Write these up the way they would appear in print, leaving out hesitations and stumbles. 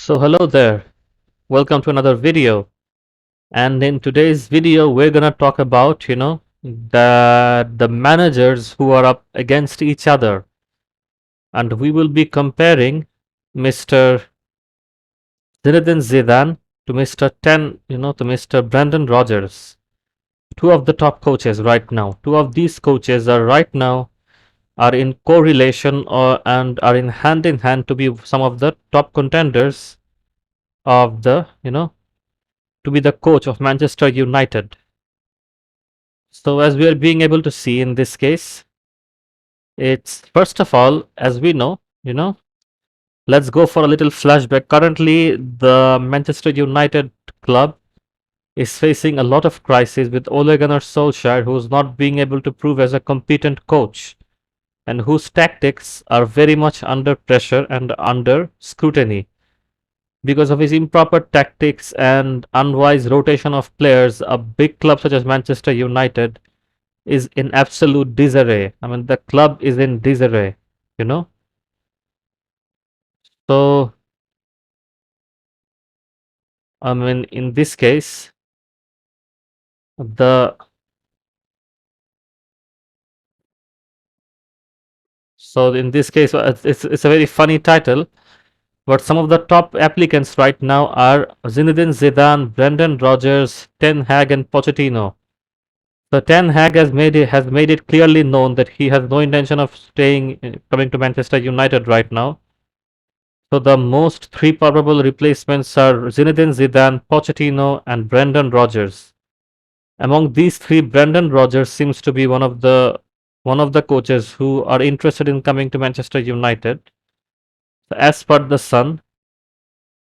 So hello there, welcome to another video. And in today's video, we're gonna talk about, the managers who are up against each other, and we will be comparing Mr. Zinedine Zidane to Mr. to Mr. Brendan Rodgers, two of the top coaches right now. Two of these coaches are right now are in correlation or and are in hand to be some of the top contenders of the to be the coach of Manchester United. So as we are being able to see in this case, it's first of all, as we know, let's go for a little flashback. Currently, the Manchester United club is facing a lot of crisis with Ole Gunnar Solskjaer, who's not being able to prove as a competent coach and whose tactics are very much under pressure and under scrutiny. Because of his improper tactics and unwise rotation of players, a big club such as Manchester United is in absolute disarray. I mean, the club is in disarray, you know. So, I mean, in this case, the in this case, it's a very funny title. But some of the top applicants right now are Zinedine Zidane, Brendan Rodgers, Ten Hag, and Pochettino. So Ten Hag has made it clearly known that he has no intention of coming to Manchester United right now. So the most three probable replacements are Zinedine Zidane, Pochettino, and Brendan Rodgers. Among these three, Brendan Rodgers seems to be one of the coaches who are interested in coming to Manchester United. So as per the Sun.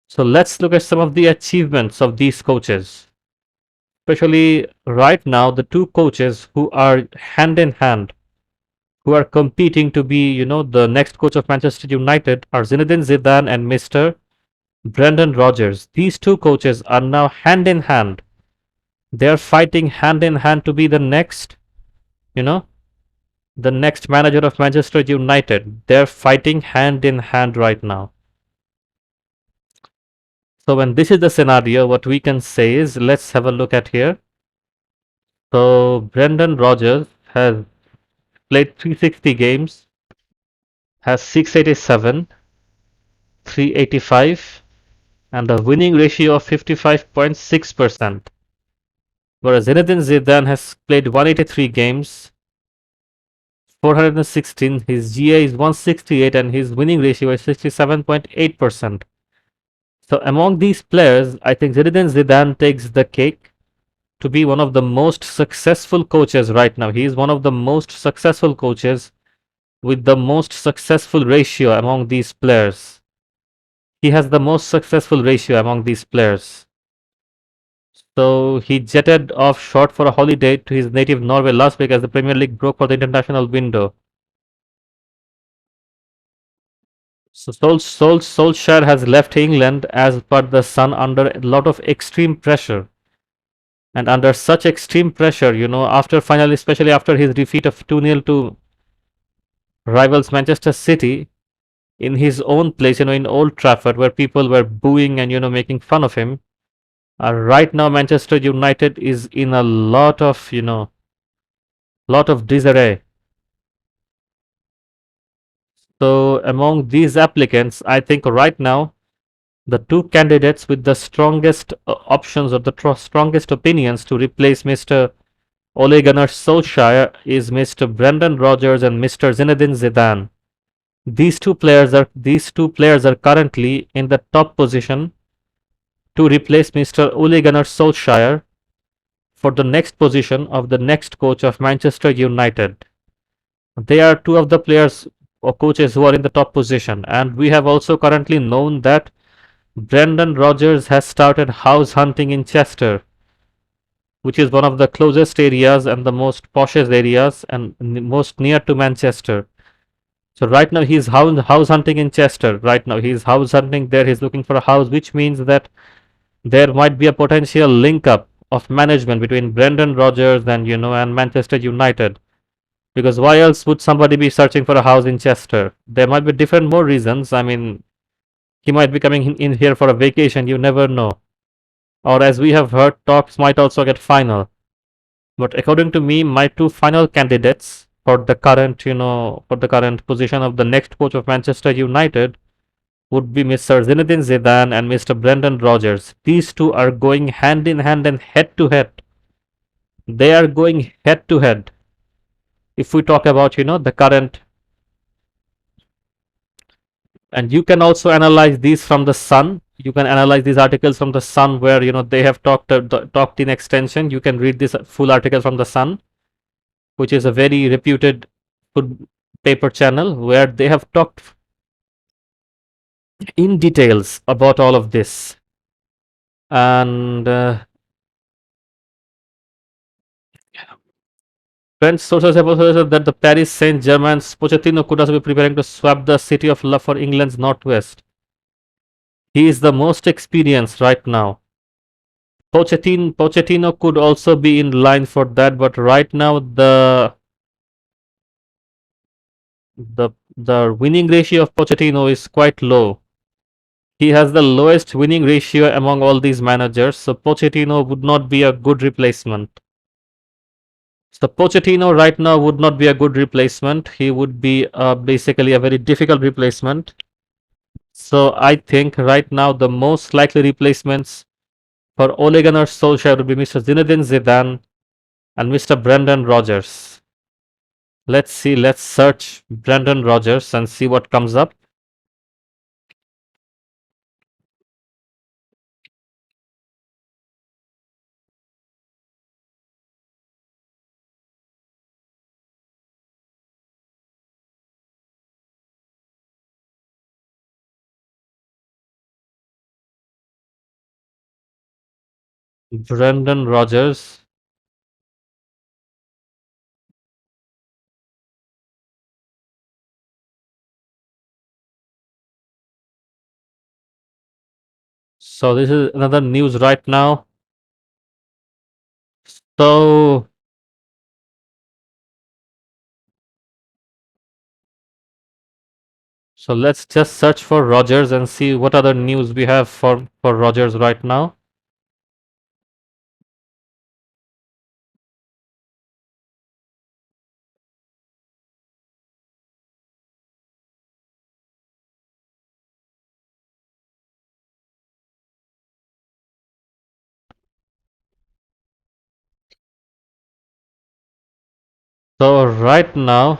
So let's look at some of the achievements of these coaches. Especially right now, the two coaches who are hand in hand, who are competing to be, the next coach of Manchester United are Zinedine Zidane and Mr. Brendan Rodgers. These two coaches are now hand in hand. They are fighting hand in hand to be you know, the next manager of Manchester United. They're fighting hand in hand right now. So when this is the scenario, what we can say is, let's have a look at here. So Brendan Rodgers has played 360 games, has 687, 385, and a winning ratio of 55.6%. Whereas Zinedine Zidane has played 183 games, 416, his GA is 168, and his winning ratio is 67.8%. So among these players, I think Zinedine Zidane takes the cake to be one of the most successful coaches right now. He is one of the most successful coaches with the most successful ratio among these players. He has the most successful ratio among these players. So he jetted offshore for a holiday to his native Norway last week as the Premier League broke for the international window. So Solskjaer has left England as per the Sun under a lot of extreme pressure. And under such extreme pressure, after finally, especially after his defeat of 2-0 to rivals Manchester City in his own place, in Old Trafford, where people were booing and, making fun of him. Right now, Manchester United is in a lot of disarray. So among these applicants, I think right now the two candidates with the strongest options or the strongest opinions to replace Mr. Ole Gunnar Solskjaer is Mr. Brendan Rodgers and Mr. Zinedine Zidane. These two players are currently in the top position to replace Mr. Ole Gunnar Solskjaer for the next position of the next coach of Manchester United. They are two of the players or coaches who are in the top position, and we have also currently known that Brendan Rodgers has started house hunting in Chester, which is one of the closest areas and the most poshest areas and most near to Manchester. So right now he's house hunting in Chester. Right now he's house hunting there. He's looking for a house, which means that there might be a potential link up of management between Brendan Rodgers and Manchester United. Because why else would somebody be searching for a house in Chester? There might be different more reasons. I mean, He might be coming in here for a vacation. You never know. Or as we have heard, talks might also get final. But according to me, my two final candidates for the current, for the current position of the next coach of Manchester United would be Mr. Zinedine Zidane and Mr. Brendan Rodgers. These two are going hand in hand and head to head. They are going head to head. If we talk about, the current, and you can also analyze these from the Sun. You can analyze these articles from the Sun where, they have talked in extension. You can read this full article from the Sun, which is a very reputed food paper channel where they have talked in details about all of this. And French sources have also said that the Paris Saint-Germain's Pochettino could also be preparing to swap the city of love for England's northwest. He is the most experienced right now. Pochettino could also be in line for that, but right now the winning ratio of Pochettino is quite low. He has the lowest winning ratio among all these managers, so Pochettino would not be a good replacement. So Pochettino right now would not be a good replacement. He would be basically a very difficult replacement. So I think right now the most likely replacements for Ole Gunnar Solskjaer would be Mr. Zinedine Zidane and Mr. Brendan Rodgers. Let's see, let's search Brendan Rodgers and see what comes up. Brendan Rodgers. So this is another news right now. So so let's just search for Rodgers and see what other news we have for Rodgers right now. So right now,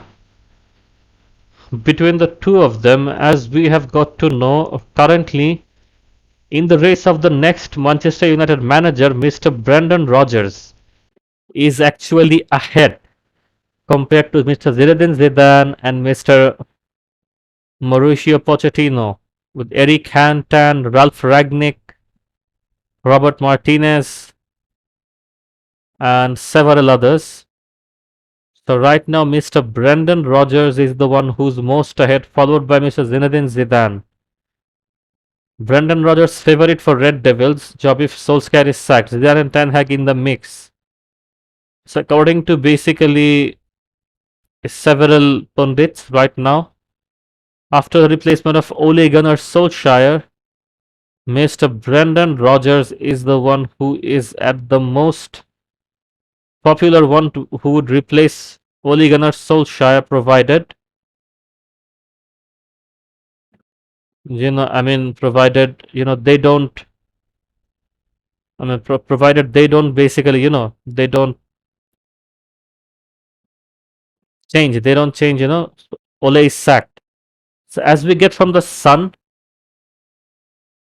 between the two of them, as we have got to know, currently in the race of the next Manchester United manager, Mr. Brendan Rodgers is actually ahead compared to Mr. Zinedine Zidane and Mr. Mauricio Pochettino, with Eric Hantan, Ralph Ragnick, Robert Martinez, and several others. So right now, Mr. Brendan Rodgers is the one who's most ahead, followed by Mr. Zinedine Zidane. Brendan Rodgers favorite for Red Devils, job if Solskjaer is sacked. Zidane and Ten Hag in the mix. So according to basically several pundits right now, after the replacement of Ole Gunnar Solskjaer, Mr. Brendan Rodgers is the one who is at the most popular one who would replace Ole Gunnar Solskjaer, provided provided they don't. Provided they don't basically they don't change. They don't change. Ole is sacked. So as we get from the Sun,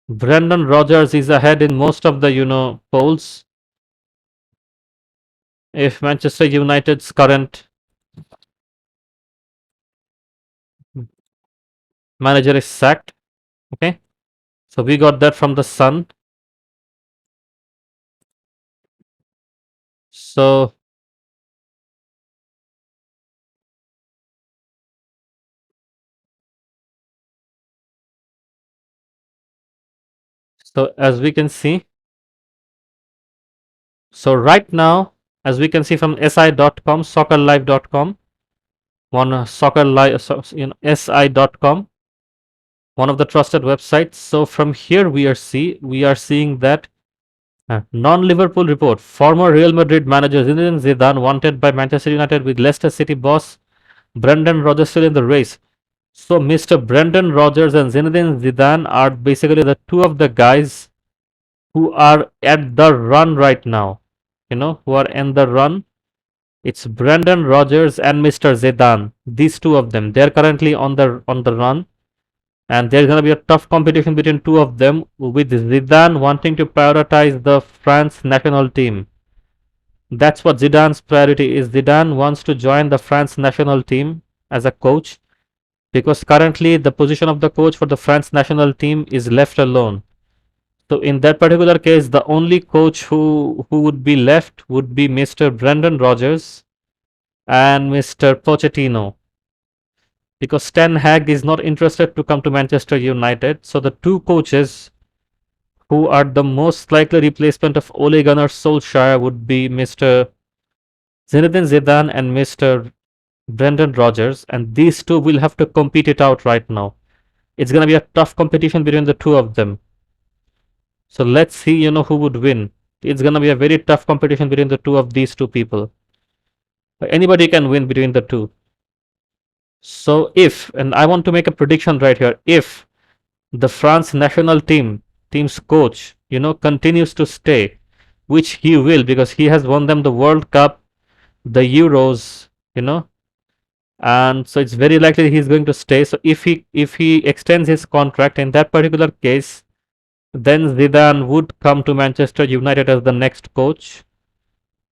Brendan Rodgers is ahead in most of the polls. If Manchester United's current manager is sacked, okay. So we got that from the Sun. So as we can see, so right now, as we can see from si.com, soccerlive.com, one soccer live, si.com. one of the trusted websites. So from here we are seeing that non-Liverpool report: former Real Madrid manager Zinedine Zidane wanted by Manchester United, with Leicester City boss Brendan Rodgers still in the race. So Mr. Brendan Rodgers and Zinedine Zidane are basically the two of the guys who are at the run right now. Who are in the run. It's Brendan Rodgers and Mr. Zidane. These two of them. They're currently on the run. And there's going to be a tough competition between two of them, with Zidane wanting to prioritize the France national team. That's what Zidane's priority is. Zidane wants to join the France national team as a coach, because currently the position of the coach for the France national team is left alone. So in that particular case, the only coach who would be left would be Mr. Brendan Rodgers and Mr. Pochettino, because Ten Hag is not interested to come to Manchester United. So the two coaches who are the most likely replacement of Ole Gunnar Solskjaer would be Mr. Zinedine Zidane and Mr. Brendan Rodgers, and these two will have to compete it out right now. It's going to be a tough competition between the two of them. So let's see, who would win. It's going to be a very tough competition between the two of these two people. Anybody can win between the two. So and I want to make a prediction right here, if the France national team's coach, continues to stay, which he will, because he has won them the World Cup, the Euros, and so it's very likely he's going to stay. So if he extends his contract in that particular case, then Zidane would come to Manchester United as the next coach.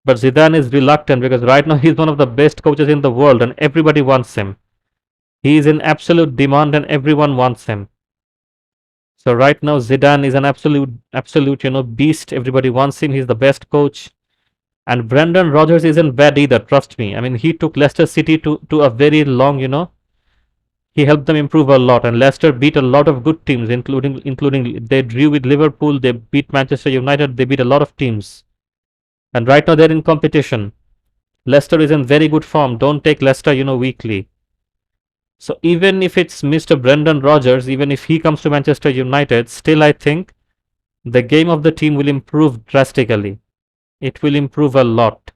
But Zidane is reluctant, because right now he's one of the best coaches in the world and everybody wants him. He is in absolute demand and everyone wants him. So right now Zidane is an absolute, beast. Everybody wants him. He's the best coach. And Brendan Rodgers isn't bad either, trust me. I mean, he took Leicester City to a very long, he helped them improve a lot, and Leicester beat a lot of good teams, including they drew with Liverpool, they beat Manchester United, they beat a lot of teams. And right now they're in competition. Leicester is in very good form. Don't take Leicester, weakly. So even if it's Mr. Brendan Rodgers, even if he comes to Manchester United, still I think the game of the team will improve drastically. It will improve a lot.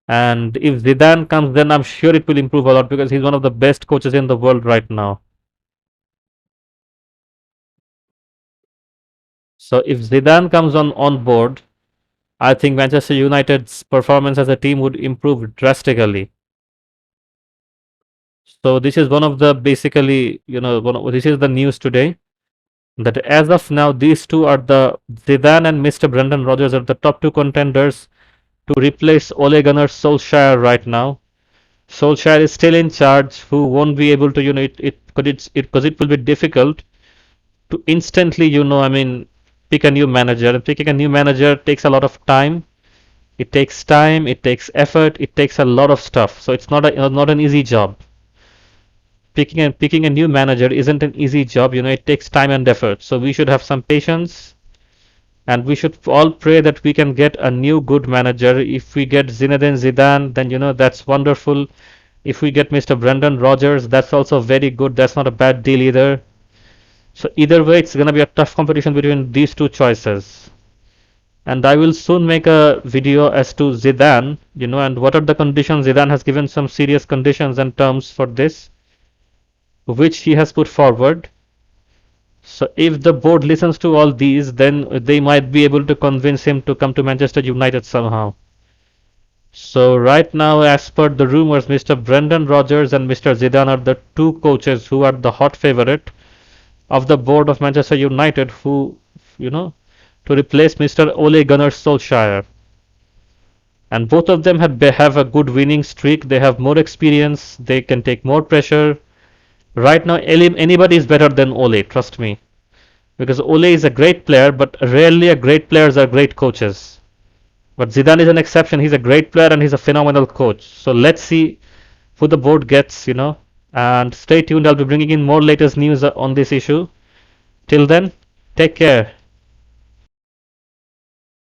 And if Zidane comes, then I'm sure it will improve a lot, because he's one of the best coaches in the world right now. So if Zidane comes on board, I think Manchester United's performance as a team would improve drastically. So this is one of the basically, this is the news today, that as of now, these two are the Zidane and Mr. Brendan Rodgers are the top two contenders to replace Ole Gunnar Solskjaer right now. Solskjaer is still in charge, who won't be able to, because it will be difficult to instantly, pick a new manager. And picking a new manager takes a lot of time. It takes time, it takes effort, it takes a lot of stuff. So it's not an easy job. Picking a new manager isn't an easy job. It takes time and effort. So we should have some patience, and we should all pray that we can get a new good manager. If we get Zinedine Zidane, then that's wonderful. If we get Mr. Brendan Rodgers, that's also very good. That's not a bad deal either. So either way, it's gonna be a tough competition between these two choices. And I will soon make a video as to Zidane, and what are the conditions. Zidane has given some serious conditions and terms for this, which he has put forward. So if the board listens to all these, then they might be able to convince him to come to Manchester United somehow. So right now, as per the rumors, Mr. Brendan Rodgers and Mr. Zidane are the two coaches who are the hot favorite of the board of Manchester United, who, to replace Mr. Ole Gunnar Solskjaer. And both of them have a good winning streak. They have more experience. They can take more pressure. Right now, anybody is better than Ole, trust me. Because Ole is a great player, but rarely a great players are great coaches. But Zidane is an exception. He's a great player and he's a phenomenal coach. So let's see who the board gets, And stay tuned. I'll be bringing in more latest news on this issue. Till then, take care.